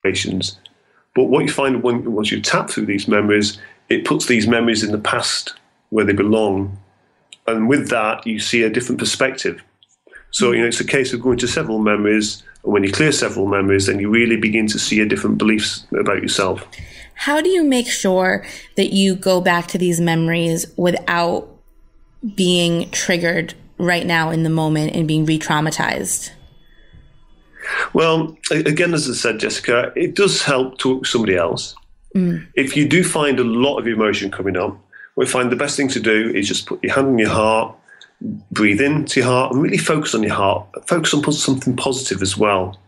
situations. But what you find once you tap through these memories, it puts these memories in the past where they belong. And with that, you see a different perspective. So, it's a case of going to several memories. And when you clear several memories, then you really begin to see a different beliefs about yourself. How do you make sure that you go back to these memories without being triggered right now in the moment and being re-traumatized? Well, again, as I said, Jessica, it does help to somebody else. If you do find a lot of emotion coming up, we find the best thing to do is just put your hand on your heart, breathe into your heart, and really focus on your heart. Focus on something positive as well,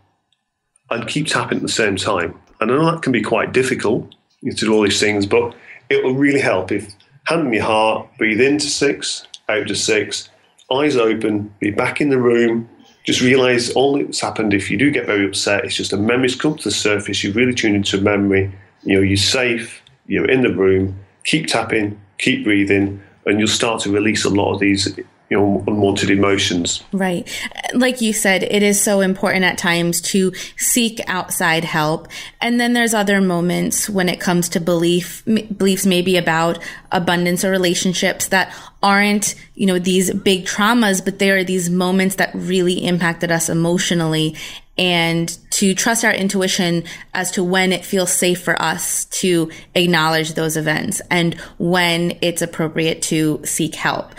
and keep tapping at the same time. And I know that can be quite difficult to do all these things, but it will really help if hand on your heart, breathe into 6, out to 6, eyes open, be back in the room. Just realize all that's happened. If you do get very upset, it's just a memory's come to the surface. You really tune into a memory. You're safe. You're in the room. Keep tapping. Keep breathing, and you'll start to release a lot of these, unwanted emotions. Right. Like you said, it is so important at times to seek outside help. And then there's other moments when it comes to beliefs maybe about abundance or relationships that aren't, these big traumas, but they are these moments that really impacted us emotionally. And to trust our intuition as to when it feels safe for us to acknowledge those events and when it's appropriate to seek help.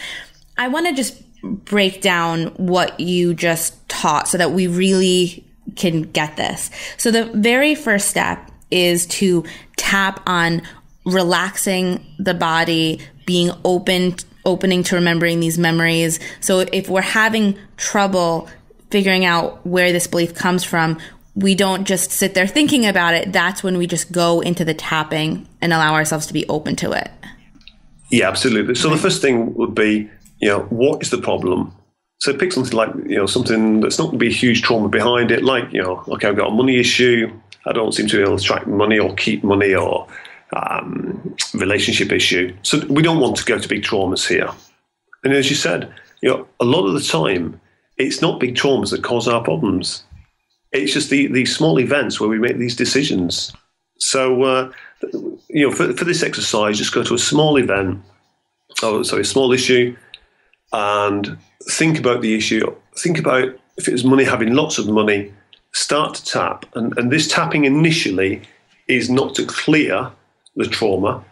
I want to just break down what you just taught so that we really can get this. So the very first step is to tap on relaxing the body, being opening to remembering these memories. So if we're having trouble figuring out where this belief comes from, we don't just sit there thinking about it. That's when we just go into the tapping and allow ourselves to be open to it. Yeah, absolutely. So the first thing would be, what is the problem? So pick something like, something that's not going to be a huge trauma behind it, like, okay, I've got a money issue. I don't seem to be able to attract money or keep money, or relationship issue. So we don't want to go to big traumas here. And as you said, a lot of the time, it's not big traumas that cause our problems. It's just these small events where we make these decisions. So, for this exercise, just go to a small event, a small issue, and think about the issue. Think about if it was money, having lots of money, start to tap. And this tapping initially is not to clear the trauma.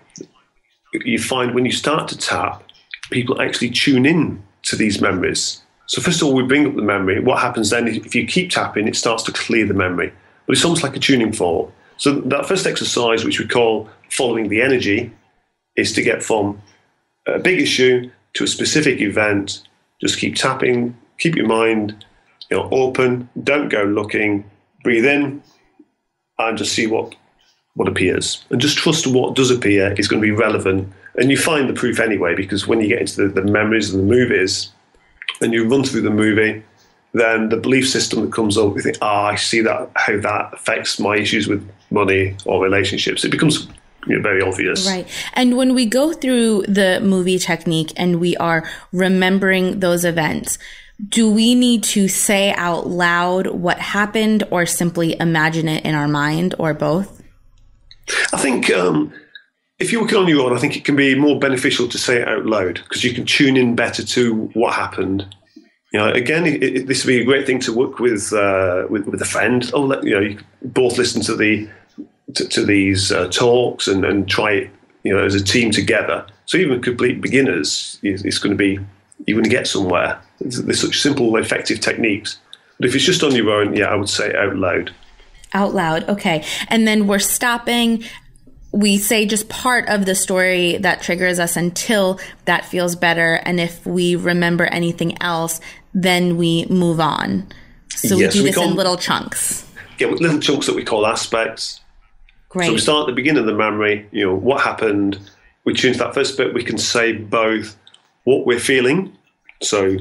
You find when you start to tap, people actually tune in to these memories. So first of all, we bring up the memory. What happens then, if you keep tapping, it starts to clear the memory. But it's almost like a tuning fork. So that first exercise, which we call following the energy, is to get from a big issue to a specific event. Just keep tapping, keep your mind open, don't go looking, breathe in, and just see what appears. And just trust what does appear is going to be relevant. And you find the proof anyway, because when you get into the memories and the movies, and you run through the movie, then the belief system that comes up, you think, I see that, how that affects my issues with money or relationships. It becomes very obvious. Right. And when we go through the movie technique and we are remembering those events, do we need to say out loud what happened or simply imagine it in our mind, or both? I think if you're working on your own, I think it can be more beneficial to say it out loud, because you can tune in better to what happened. Again, this would be a great thing to work with a friend. You both listen to these talks and try it, as a team together. So even complete beginners, it's going to be, you're going to get somewhere. There's such simple, effective techniques. But if it's just on your own, I would say it out loud. Out loud, okay. And then we're stopping. We say just part of the story that triggers us until that feels better. And if we remember anything else, then we move on. So we do this in little chunks. Yeah, with little chunks that we call aspects. Great. So we start at the beginning of the memory, what happened. We tune to that first bit. We can say both what we're feeling. So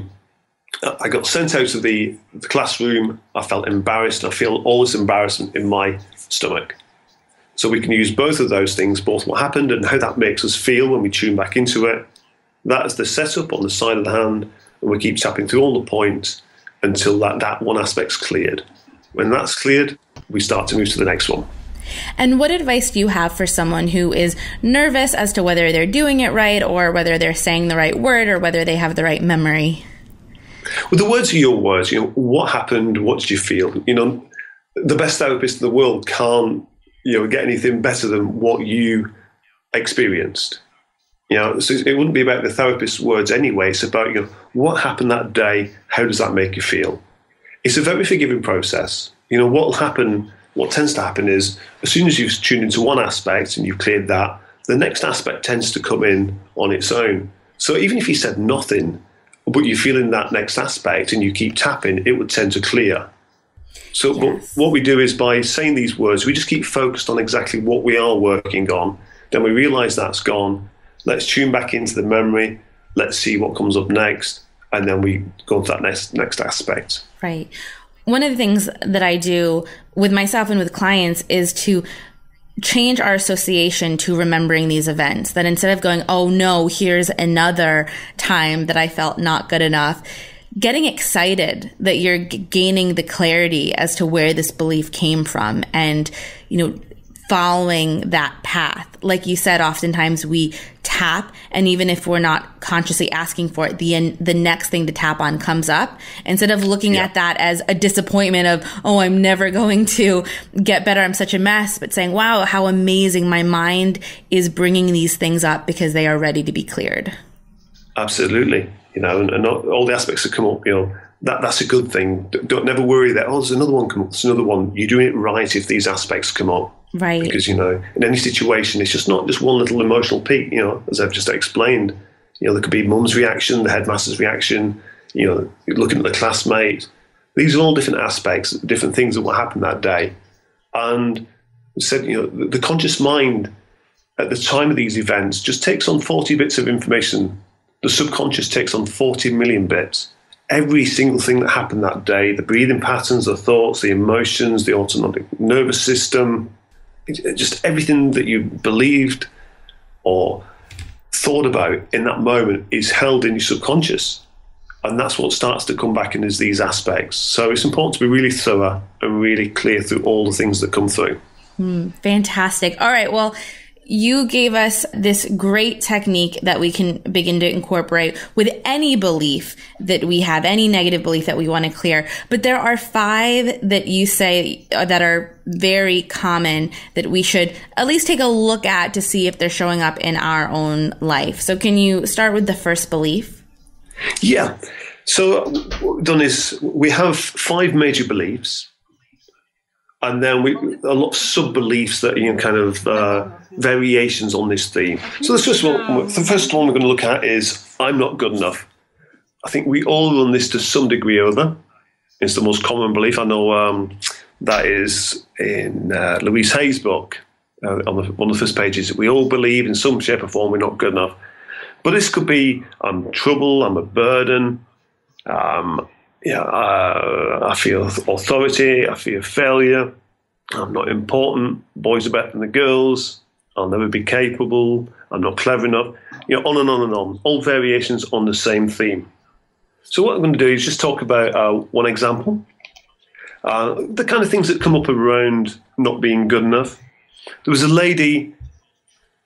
I got sent out of the classroom. I felt embarrassed. I feel all this embarrassment in my stomach. So we can use both of those things, both what happened and how that makes us feel when we tune back into it. That is the setup on the side of the hand, and we keep tapping through all the points until that one aspect's cleared. When that's cleared, we start to move to the next one. And what advice do you have for someone who is nervous as to whether they're doing it right, or whether they're saying the right word, or whether they have the right memory? Well, the words are your words. What happened? What did you feel? The best therapist in the world can't, get anything better than what you experienced. So it wouldn't be about the therapist's words anyway. It's about, what happened that day? How does that make you feel? It's a very forgiving process. What tends to happen is, as soon as you've tuned into one aspect and you've cleared that, the next aspect tends to come in on its own. So even if you said nothing, but you're feeling that next aspect and you keep tapping, it would tend to clear. So yes. What we do is, by saying these words, we just keep focused on exactly what we are working on. Then we realize that's gone. Let's tune back into the memory. Let's see what comes up next. And then we go on to that next aspect. Right. One of the things that I do with myself and with clients is to change our association to remembering these events. That instead of going, oh no, here's another time that I felt not good enough, getting excited that you're gaining the clarity as to where this belief came from, and, following that path. Like you said, oftentimes we tap, and even if we're not consciously asking for it, the next thing to tap on comes up. Instead of looking at that as a disappointment of, oh, I'm never going to get better, I'm such a mess, but saying, wow, how amazing, my mind is bringing these things up because they are ready to be cleared. Absolutely. And all the aspects that come up, that's a good thing. Don't never worry that, there's another one come up, there's another one. You're doing it right if these aspects come up. Right. Because, in any situation, it's just not just one little emotional peak, as I've just explained. There could be mum's reaction, the headmaster's reaction, looking at the classmate. These are all different aspects, different things that will happen that day. And said, the conscious mind at the time of these events just takes on 40 bits of information. The subconscious takes on 40 million bits. Every single thing that happened that day, the breathing patterns, the thoughts, the emotions, the autonomic nervous system, just everything that you believed or thought about in that moment is held in your subconscious. And that's what starts to come back in as these aspects. So it's important to be really thorough and really clear through all the things that come through. Fantastic. All right. Well, you gave us this great technique that we can begin to incorporate with any belief that we have, any negative belief that we want to clear. But there are 5 that you say that are very common that we should at least take a look at to see if they're showing up in our own life. So can you start with the first belief? Yeah. So what we've done is we have 5 major beliefs. And then a lot of sub-beliefs that kind of variations on this theme. So the first one we're going to look at is, I'm not good enough. I think we all run this to some degree or other. It's the most common belief. I know that is in Louise Hay's book, on one of the first pages. We all believe in some shape or form we're not good enough. But this could be, I'm trouble, I'm a burden, I feel authority, I feel failure, I'm not important, boys are better than the girls, I'll never be capable, I'm not clever enough, on and on and on, all variations on the same theme. So what I'm going to do is just talk about one example, the kind of things that come up around not being good enough. There was a lady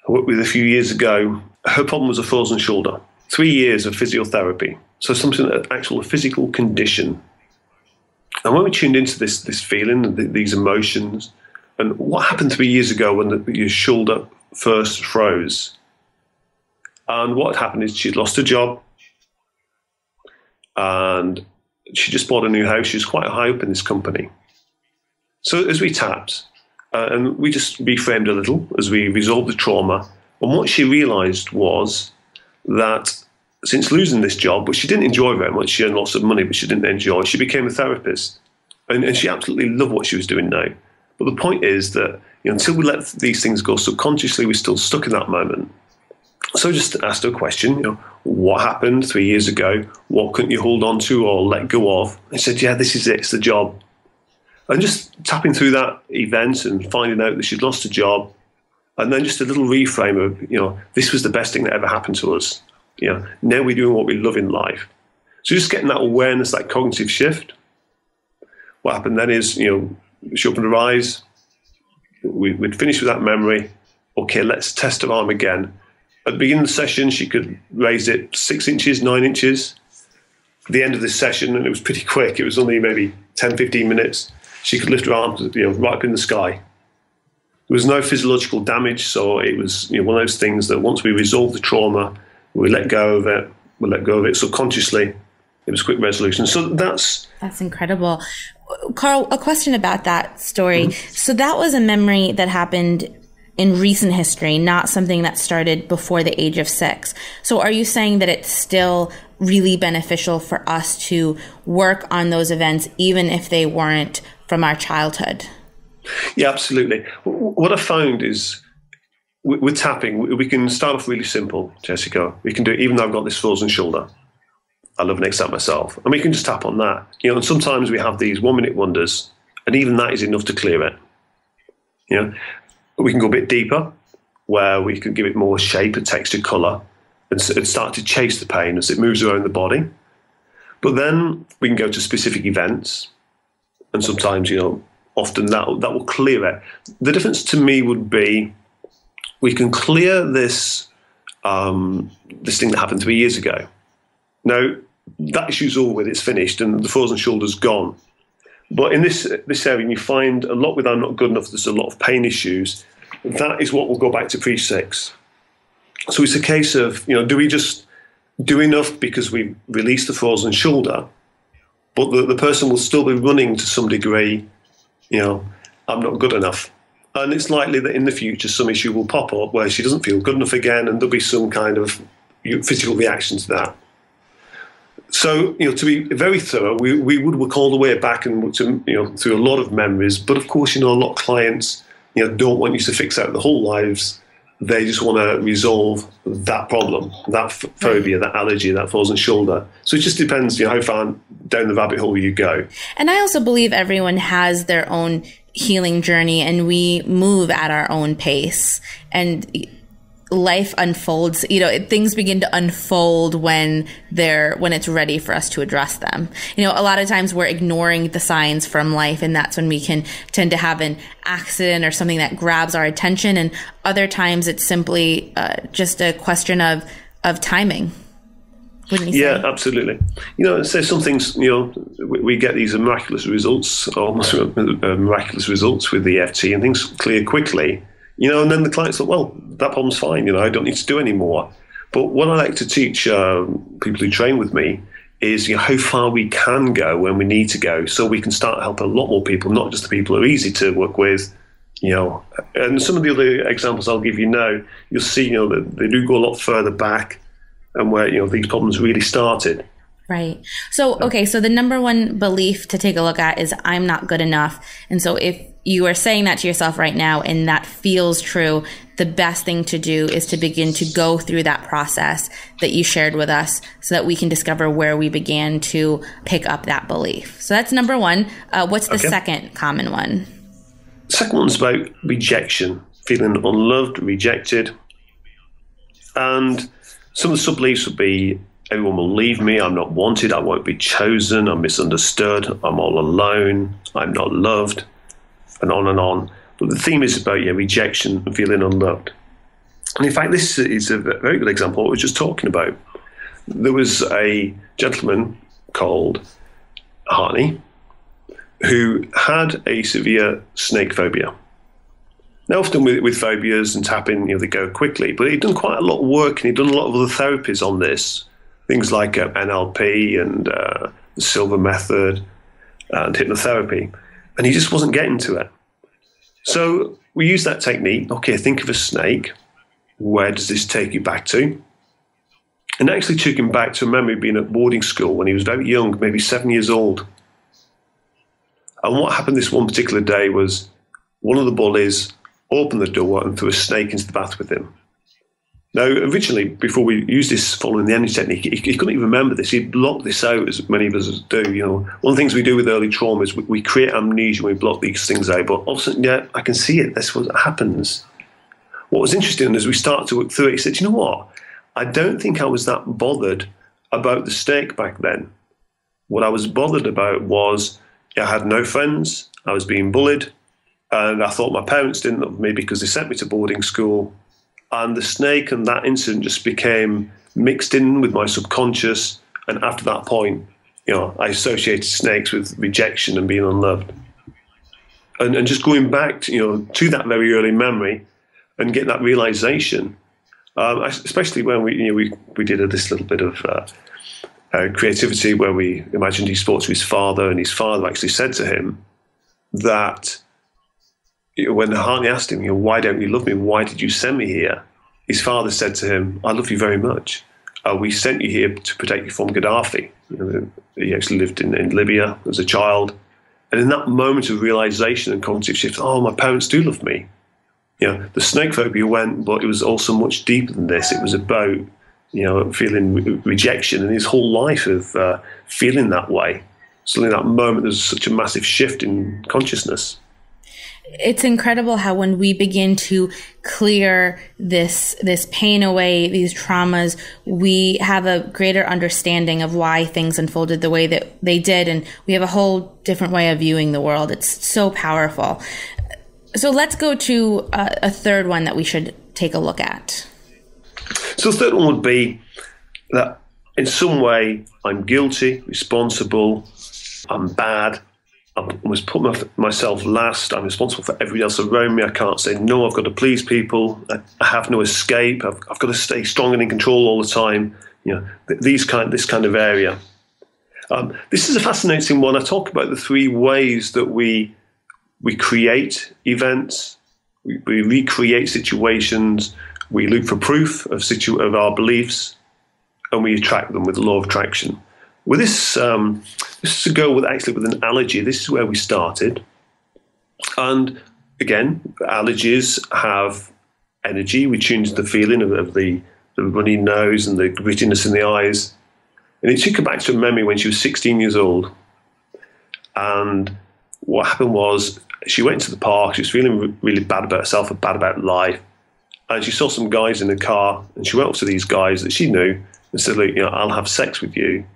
I worked with a few years ago. Her problem was a frozen shoulder. 3 years of physiotherapy. So something, an actual physical condition. And when we tuned into this feeling, these emotions, and what happened 3 years ago when your shoulder first froze, and what happened is she'd lost her job, and she just bought a new house. She was quite high up in this company. So as we tapped, and we just reframed a little as we resolved the trauma, and what she realized was that since losing this job, which she didn't enjoy very much, she earned lots of money, but she didn't enjoy, she became a therapist. And she absolutely loved what she was doing now. But the point is that until we let these things go subconsciously, we're still stuck in that moment. So I just asked her a question, what happened 3 years ago? What couldn't you hold on to or let go of? And she said, yeah, this is it, it's the job. And just tapping through that event and finding out that she'd lost a job, and then just a little reframe of, this was the best thing that ever happened to us. Now we're doing what we love in life. So just getting that awareness, that cognitive shift. What happened then is, she opened her eyes. We'd finished with that memory. Okay, let's test her arm again. At the beginning of the session, she could raise it 6 inches, 9 inches. At the end of this session, and it was pretty quick, it was only maybe 10, 15 minutes, she could lift her arms, right up in the sky. There was no physiological damage, so it was one of those things that once we resolved the trauma, we let go of it. We let go of it subconsciously. It was quick resolution. So that's incredible. Carl, a question about that story. Mm-hmm. So that was a memory that happened in recent history, not something that started before the age of 6. So are you saying that it's still really beneficial for us to work on those events, even if they weren't from our childhood? Yeah, absolutely. What I found is with tapping, we can start off really simple, Jessica. We can do it even though I've got this frozen shoulder. I love an exam myself. And we can just tap on that. And sometimes we have these 1-minute wonders, and even that is enough to clear it. We can go a bit deeper, where we can give it more shape and texture, colour, and start to chase the pain as it moves around the body. But then we can go to specific events, and sometimes, often that will clear it. The difference to me would be we can clear this thing that happened 3 years ago. Now, that issue's over with, it's finished, and the frozen shoulder's gone. But in this area, you find a lot with I'm not good enough, there's a lot of pain issues. That is what will go back to pre-6. So it's a case of, do we just do enough because we release the frozen shoulder, but the person will still be running to some degree, I'm not good enough. And it's likely that in the future some issue will pop up where she doesn't feel good enough again, and there'll be some kind of physical reaction to that. So, to be very thorough, we would look all the way back and through a lot of memories. But of course, a lot of clients, don't want you to fix out the whole lives. They just want to resolve that problem, that phobia, that allergy, that frozen shoulder. So it just depends, how far down the rabbit hole you go. And I also believe everyone has their own healing journey, and we move at our own pace. And life unfolds, things begin to unfold when it's ready for us to address them. A lot of times we're ignoring the signs from life, and that's when we can tend to have an accident or something that grabs our attention. And other times it's simply just a question of timing. Wouldn't you say? Yeah, absolutely. So some things, we get these miraculous results, almost miraculous results with the EFT, and things clear quickly. And then the client's like, well, that problem's fine, I don't need to do any more. But what I like to teach people who train with me is how far we can go when we need to go, so we can start helping a lot more people, not just the people who are easy to work with. And some of the other examples I'll give you now, you'll see, that they do go a lot further back and where, these problems really started. Right. So, okay, so the number one belief to take a look at is I'm not good enough. And so if you are saying that to yourself right now and that feels true, the best thing to do is to begin to go through that process that you shared with us so that we can discover where we began to pick up that belief. So that's number one. What's the second common one? The second one's about rejection, feeling unloved, rejected. And some of the sub-beliefs would be, everyone will leave me, I'm not wanted, I won't be chosen, I'm misunderstood, I'm all alone, I'm not loved, and on and on. But the theme is about rejection and feeling unloved. And in fact, this is a very good example of what we were just talking about. There was a gentleman called Harney who had a severe snake phobia. Now, often with phobias and tapping, they go quickly, but he'd done quite a lot of work, and he'd done a lot of other therapies on this, things like NLP and the Silver Method and hypnotherapy, and he just wasn't getting to it. So we used that technique. Okay, think of a snake. Where does this take you back to? And actually took him back to a memory of being at boarding school when he was very young, maybe 7 years old. And what happened this one particular day was one of the bullies opened the door and threw a snake into the bath with him. Now, originally, before we used this following the energy technique, he couldn't even remember this. He'd blocked this out, as many of us do. One of the things we do with early trauma is we create amnesia when we block these things out. But all of a sudden, yeah, I can see it. That's what happens. What was interesting as we started to work through it, he said, you know what? I don't think I was that bothered about the snake back then. What I was bothered about was I had no friends. I was being bullied. And I thought my parents didn't love me because they sent me to boarding school. And the snake and that incident just became mixed in with my subconscious. And after that point, I associated snakes with rejection and being unloved. And just going back to that very early memory and getting that realization, especially when we did this little bit of creativity where we imagined he spoke to his father, and his father actually said to him that when Harney asked him, why don't you love me? Why did you send me here? His father said to him, I love you very much. We sent you here to protect you from Gaddafi. He actually lived in Libya as a child. And in that moment of realization and cognitive shift, my parents do love me. The snake phobia went, but it was also much deeper than this. It was about, feeling rejection and his whole life of feeling that way. So in that moment, there's such a massive shift in consciousness. It's incredible how when we begin to clear this pain away, these traumas, we have a greater understanding of why things unfolded the way that they did. And we have a whole different way of viewing the world. It's so powerful. So let's go to a third one that we should take a look at. So the third one would be that in some way I'm guilty, responsible, I'm bad. I must put myself last. I'm responsible for everybody else around me. I can't say no. I've got to please people. I have no escape. I've got to stay strong and in control all the time. This kind of area. This is a fascinating one. I talk about the three ways that we create events, we recreate situations, we look for proof of our beliefs, and we attract them with the law of attraction. With this is to go with an allergy. This is where we started. And again, allergies have energy. We tune to the feeling of the runny nose and the grittiness in the eyes. And it took her back to a memory when she was 16 years old. And what happened was she went to the park. She was feeling really bad about herself and bad about life. And she saw some guys in a car. And she went up to these guys that she knew and said, look, I'll have sex with you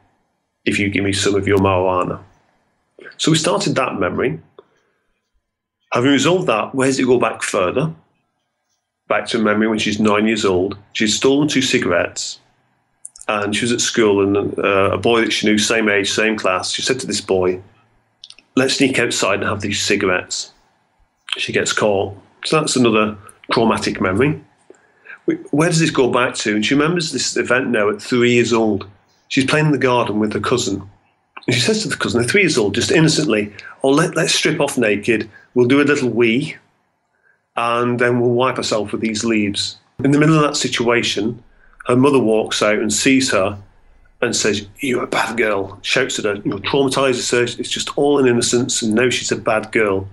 if you give me some of your marijuana. So we started that memory. Having resolved that, where does it go back further? Back to a memory when she's 9 years old. She'd stolen 2 cigarettes, and she was at school, and a boy that she knew, same age, same class, she said to this boy, let's sneak outside and have these cigarettes. She gets caught. So that's another traumatic memory. Where does this go back to? And she remembers this event now at 3 years old. She's playing in the garden with her cousin. And she says to the cousin, they're 3 years old, just innocently, let's strip off naked, we'll do a little wee, and then we'll wipe ourselves with these leaves. In the middle of that situation, her mother walks out and sees her and says, you're a bad girl, shouts at her, traumatises her, it's just all in innocence, and now she's a bad girl.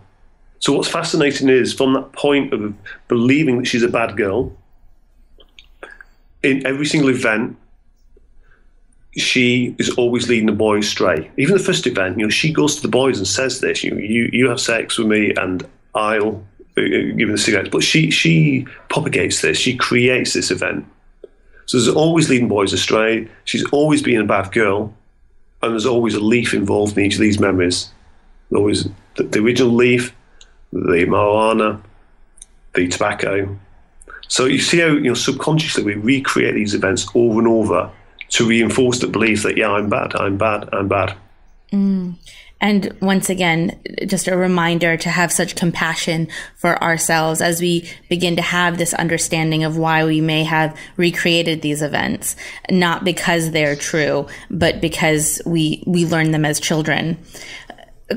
So what's fascinating is, from that point of believing that she's a bad girl, in every single event, she is always leading the boys astray. Even the first event, she goes to the boys and says this, you have sex with me and I'll give you the cigarettes. But she propagates this, she creates this event. So there's always leading boys astray, she's always being a bad girl, and there's always a leaf involved in each of these memories. There's always the original leaf, the marijuana, the tobacco. So you see how subconsciously we recreate these events over and over to reinforce the belief that, I'm bad, I'm bad, I'm bad. And once again, just a reminder to have such compassion for ourselves as we begin to have this understanding of why we may have recreated these events, not because they're true, but because we learned them as children.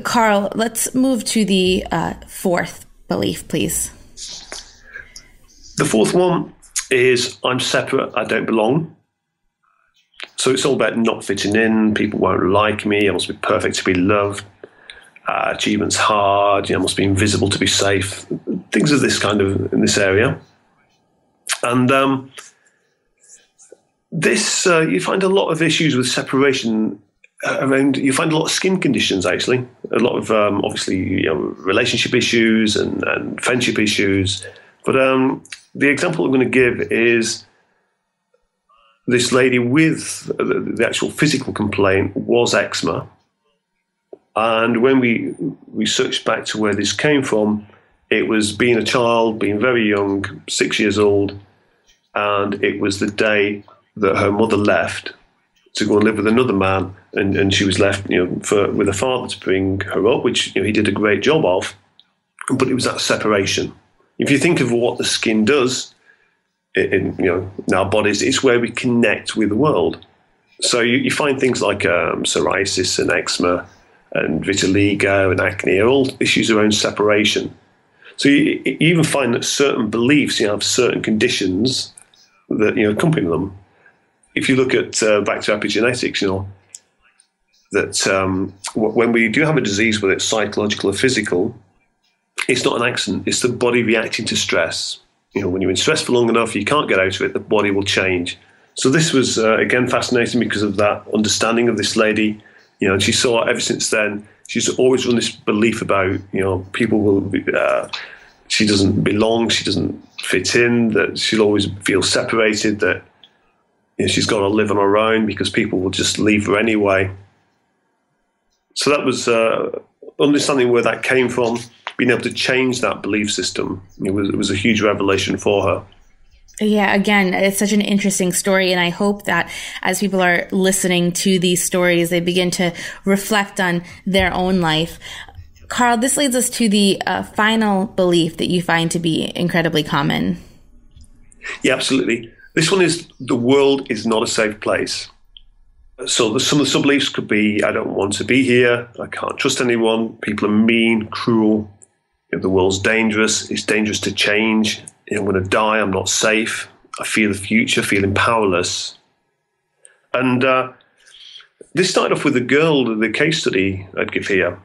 Carl, let's move to the fourth belief, please. The fourth one is, I'm separate, I don't belong. So it's all about not fitting in, people won't like me, I must be perfect to be loved, achievement's hard, I must be invisible to be safe, things of this kind of, in this area. And you find a lot of issues with separation around, you find a lot of skin conditions actually, a lot of obviously relationship issues and friendship issues. But the example I'm going to give is this lady with the actual physical complaint was eczema. And when we searched back to where this came from, it was being a child, being very young, 6 years old, and it was the day that her mother left to go and live with another man, and she was left, with her father to bring her up, which he did a great job of. But it was that separation. If you think of what the skin does in our bodies, it's where we connect with the world. So you find things like psoriasis and eczema and vitiligo and acne are all issues around separation. So you even find that certain beliefs have certain conditions that accompany them. If you look at back to epigenetics, that when we do have a disease, whether it's psychological or physical, it's not an accident. It's the body reacting to stress. When you're in stress for long enough, you can't get out of it, the body will change. So this was, again, fascinating because of that understanding of this lady. And she saw ever since then, she's always run this belief about, people will be, she doesn't belong, she doesn't fit in, that she'll always feel separated, that she's got to live on her own because people will just leave her anyway. So that was understanding where that came from, being able to change that belief system. It was a huge revelation for her. Yeah, again, it's such an interesting story. And I hope that as people are listening to these stories, they begin to reflect on their own life. Karl, this leads us to the final belief that you find to be incredibly common. Yeah, absolutely. This one is the world is not a safe place. So some of the sub-beliefs could be, I don't want to be here, I can't trust anyone, people are mean, cruel, the world's dangerous, it's dangerous to change, I'm going to die, I'm not safe, I fear the future, feeling powerless. And this started off with a girl, the case study I'd give here.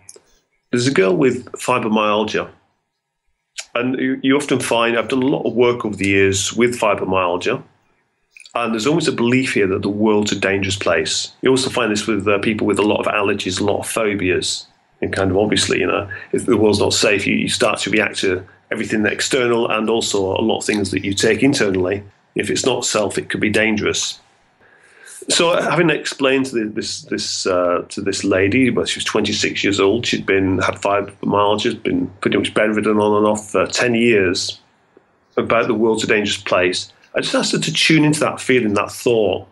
There's a girl with fibromyalgia. And you often find, I've done a lot of work over the years with fibromyalgia, and there's always a belief here that the world's a dangerous place. You also find this with people with a lot of allergies, a lot of phobias. And kind of obviously, if the world's not safe, you start to react to everything external and also a lot of things that you take internally. If it's not self, it could be dangerous. So having explained to this lady, well, she was 26 years old, she'd had fibromyalgia, been pretty much bedridden on and off for 10 years, about the world's a dangerous place. I just asked her to tune into that feeling, that thought.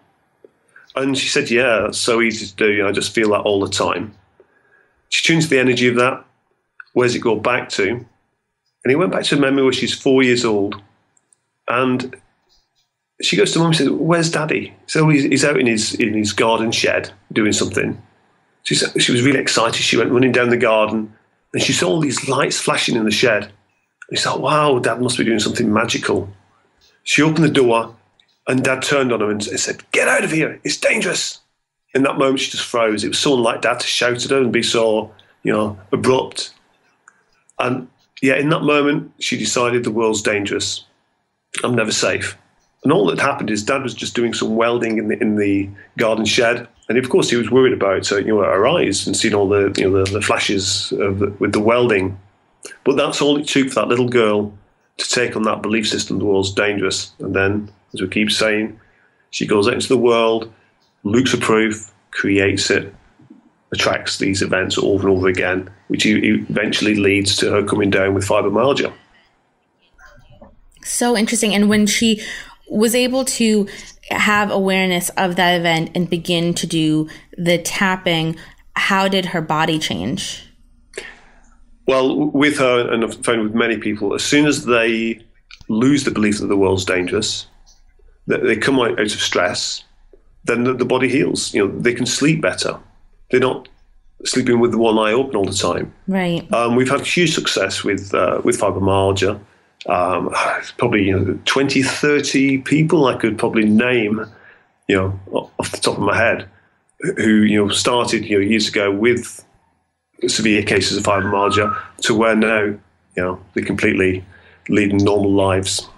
And she said, yeah, that's so easy to do. I just feel that all the time. She tunes the energy of that. Where does it go back to? And it went back to a memory where she's 4 years old. And she goes to mum and says, where's Daddy? So he's out in his garden shed doing something. She was really excited. She went running down the garden and she saw all these lights flashing in the shed. And she thought, wow, Dad must be doing something magical. She opened the door and Dad turned on her and said, get out of here, it's dangerous. In that moment, she just froze. It was so unlike Dad to shout at her and be so, abrupt. And yeah, in that moment, she decided the world's dangerous. I'm never safe. And all that happened is Dad was just doing some welding in the garden shed, and of course he was worried about her eyes and seeing all the flashes with the welding. But that's all it took for that little girl to take on that belief system: the world's dangerous. And then, as we keep saying, she goes out into the world, looks for proof, creates it, attracts these events over and over again, which eventually leads to her coming down with fibromyalgia. So interesting. And when she was able to have awareness of that event and begin to do the tapping, how did her body change? Well, with her, and I've found with many people, as soon as they lose the belief that the world's dangerous, that they come out of stress, then the body heals. They can sleep better. They're not sleeping with one eye open all the time. Right. We've had huge success with fibromyalgia. Probably 20, 30 people I could probably name, off the top of my head, who started years ago with severe cases of fibromyalgia to where now they're completely leading normal lives.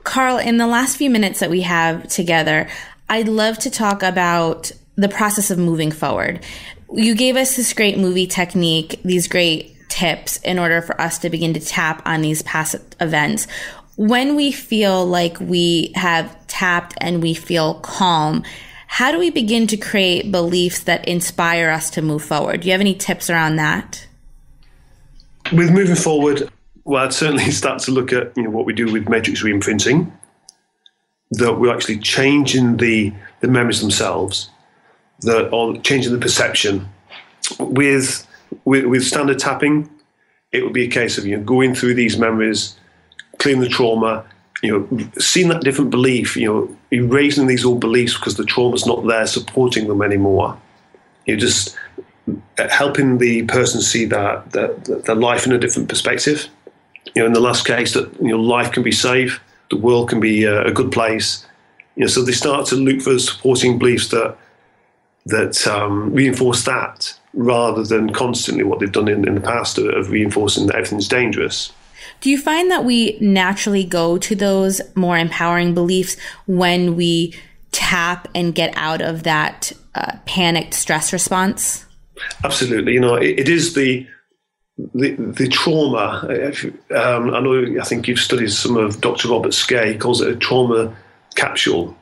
Karl, in the last few minutes that we have together, I'd love to talk about the process of moving forward. You gave us this great movie technique, these great tips in order for us to begin to tap on these past events. When we feel like we have tapped and we feel calm, How do we begin to create beliefs that inspire us to move forward? Do you have any tips around that? With moving forward, well, I'd certainly start to look at what we do with matrix reimprinting, that we're actually changing the memories themselves, or changing the perception. With standard tapping, it would be a case of going through these memories, clearing the trauma, seeing that different belief, erasing these old beliefs because the trauma's not there supporting them anymore. Just helping the person see that their life in a different perspective. In the last case, that life can be safe, the world can be a good place. So they start to look for supporting beliefs that reinforce that, rather than constantly what they've done in the past of reinforcing that everything's dangerous. Do you find that we naturally go to those more empowering beliefs when we tap and get out of that panicked stress response? Absolutely. It is the trauma. I think you've studied some of Dr. Robert Skay. He calls it a trauma capsule.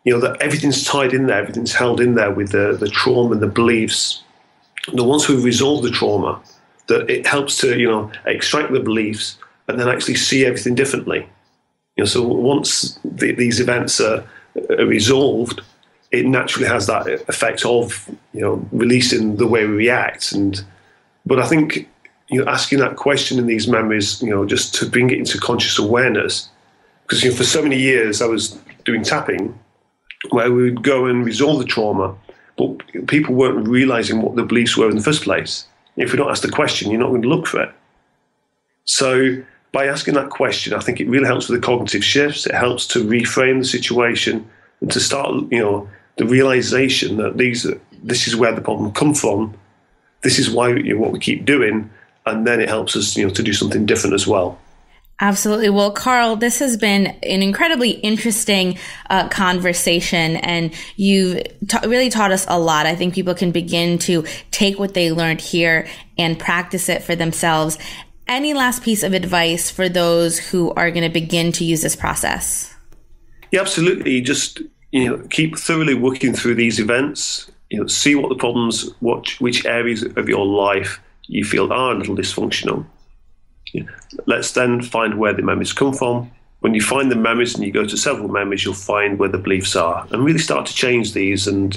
That everything's tied in there, everything's held in there with the trauma and the beliefs. The ones who resolve the trauma, that it helps to extract the beliefs and then actually see everything differently. So once these events are resolved, it naturally has that effect of releasing the way we react. But I think asking that question in these memories, just to bring it into conscious awareness, because for so many years I was doing tapping where we would go and resolve the trauma, but people weren't realizing what the beliefs were in the first place. If we don't ask the question, you're not going to look for it. So by asking that question, I think it really helps with the cognitive shifts. It helps to reframe the situation and to start, the realization that this is where the problem comes from. This is why what we keep doing, and then it helps us, to do something different as well. Absolutely. Well, Karl, this has been an incredibly interesting conversation, and you've really taught us a lot. I think people can begin to take what they learned here and practice it for themselves. Any last piece of advice for those who are going to begin to use this process? Yeah, absolutely. Just keep thoroughly working through these events. See what the problems, which areas of your life you feel are a little dysfunctional. Let's then find where the memories come from. When you find the memories and you go to several memories, you'll find where the beliefs are and really start to change these. And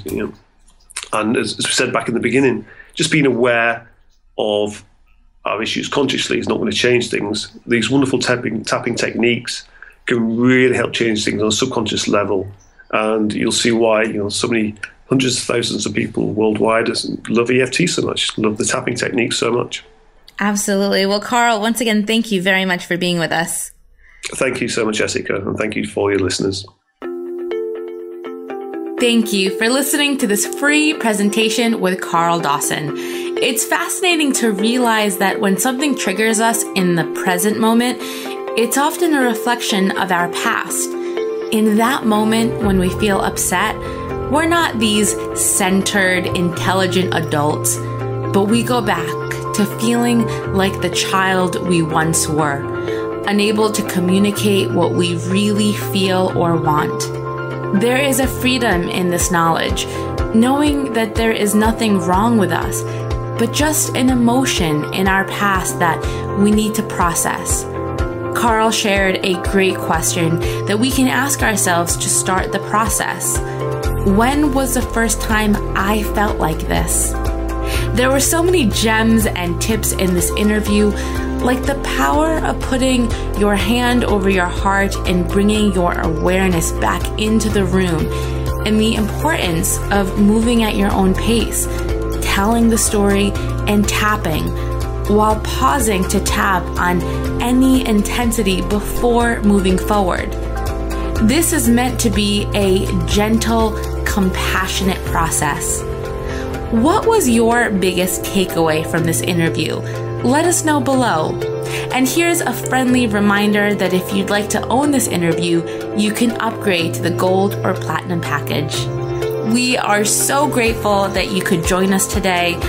as we said back in the beginning, just being aware of our issues consciously is not going to change things. These wonderful tapping techniques can really help change things on a subconscious level. And you'll see why so many hundreds of thousands of people worldwide love EFT so much, love the tapping technique so much. Absolutely. Well, Karl, once again, thank you very much for being with us. Thank you so much, Jessica, and thank you for all your listeners. Thank you for listening to this free presentation with Karl Dossoon. It's fascinating to realize that when something triggers us in the present moment, it's often a reflection of our past. In that moment, when we feel upset, we're not these centered, intelligent adults, but we go back to feeling like the child we once were, unable to communicate what we really feel or want. There is a freedom in this knowledge, knowing that there is nothing wrong with us, but just an emotion in our past that we need to process. Karl shared a great question that we can ask ourselves to start the process. When was the first time I felt like this? There were so many gems and tips in this interview, like the power of putting your hand over your heart and bringing your awareness back into the room, and the importance of moving at your own pace, telling the story and tapping, while pausing to tap on any intensity before moving forward. This is meant to be a gentle, compassionate process. What was your biggest takeaway from this interview? Let us know below. And here's a friendly reminder that if you'd like to own this interview, you can upgrade to the gold or platinum package. We are so grateful that you could join us today.